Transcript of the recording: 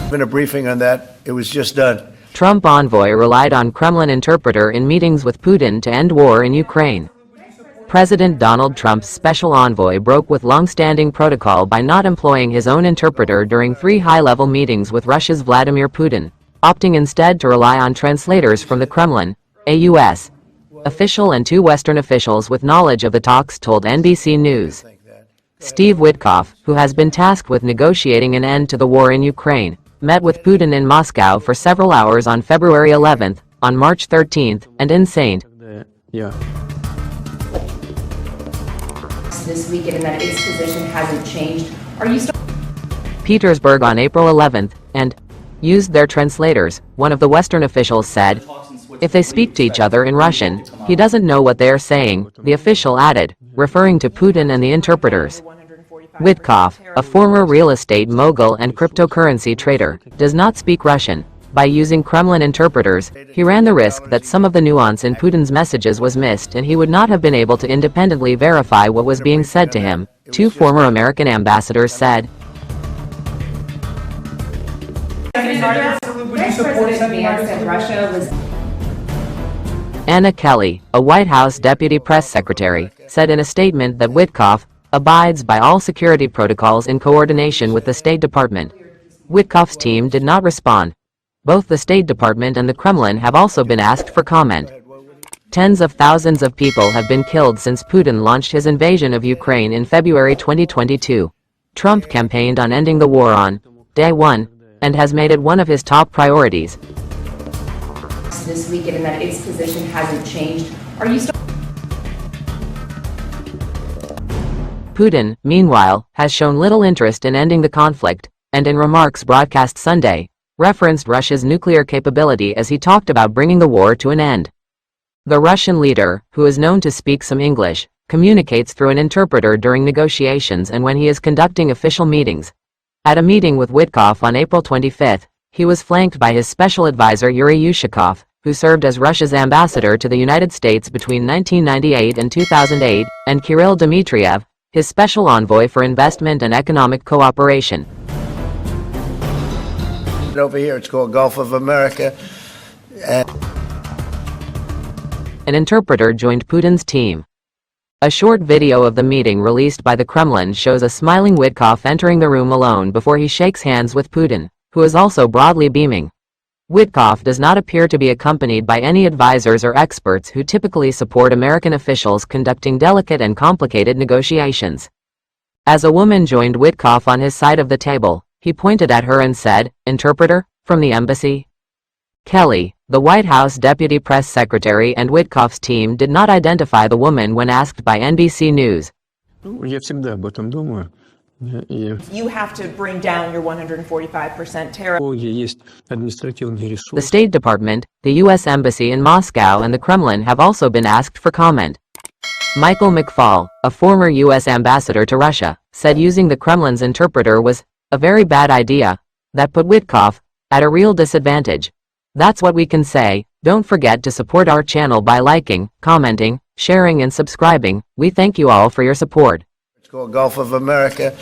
Been a briefing on that. It was just done. Trump envoy relied on Kremlin interpreter in meetings with Putin to end war in Ukraine. President Donald Trump's special envoy broke with long-standing protocol by not employing his own interpreter during 3 high-level meetings with Russia's Vladimir Putin, opting instead to rely on translators from the Kremlin, a U.S. official and 2 Western officials with knowledge of the talks told NBC News. Steve Witkoff, who has been tasked with negotiating an end to the war in Ukraine, met with Putin in Moscow for several hours on February 11th, on March 13th, and in St. This week, and that its position hasn't changed. Are you Petersburg on April 11th, and used their translators, one of the Western officials said. If they speak to each other in Russian, he doesn't know what they are saying, the official added, referring to Putin and the interpreters. Witkoff, a former real estate mogul and cryptocurrency trader, does not speak Russian. By using Kremlin interpreters, he ran the risk that some of the nuance in Putin's messages was missed and he would not have been able to independently verify what was being said to him, 2 former American ambassadors said. Anna Kelly, a White House deputy press secretary, said in a statement that Witkoff abides by all security protocols in coordination with the State Department. Witkoff's team did not respond. Both the State Department and the Kremlin have also been asked for comment. Tens of thousands of people have been killed since Putin launched his invasion of Ukraine in February 2022. Trump campaigned on ending the war on day 1, and has made it one of his top priorities. This weekend, and that its position hasn't changed. Are you Putin, meanwhile, has shown little interest in ending the conflict, and in remarks broadcast Sunday, referenced Russia's nuclear capability as he talked about bringing the war to an end. The Russian leader, who is known to speak some English, communicates through an interpreter during negotiations and when he is conducting official meetings. At a meeting with Witkoff on April 25, he was flanked by his special advisor Yuri Yushakov, who served as Russia's ambassador to the United States between 1998 and 2008, and Kirill Dmitriev, his special envoy for investment and economic cooperation. Over here, it's called Gulf of America. An interpreter joined Putin's team. A short video of the meeting released by the Kremlin shows a smiling Witkoff entering the room alone before he shakes hands with Putin, who is also broadly beaming. Witkoff does not appear to be accompanied by any advisors or experts who typically support American officials conducting delicate and complicated negotiations. As a woman joined Witkoff on his side of the table, he pointed at her and said, "Interpreter, from the embassy?" Kelly, the White House deputy press secretary, and Witkoff's team did not identify the woman when asked by NBC News. You have to bring down your 145% tariff. The State Department, the U.S. Embassy in Moscow, and the Kremlin have also been asked for comment. Michael McFaul, a former U.S. ambassador to Russia, said using the Kremlin's interpreter was a very bad idea that put Witkoff at a real disadvantage. That's what we can say. Don't forget to support our channel by liking, commenting, sharing, and subscribing. We thank you all for your support. It's called Gulf of America.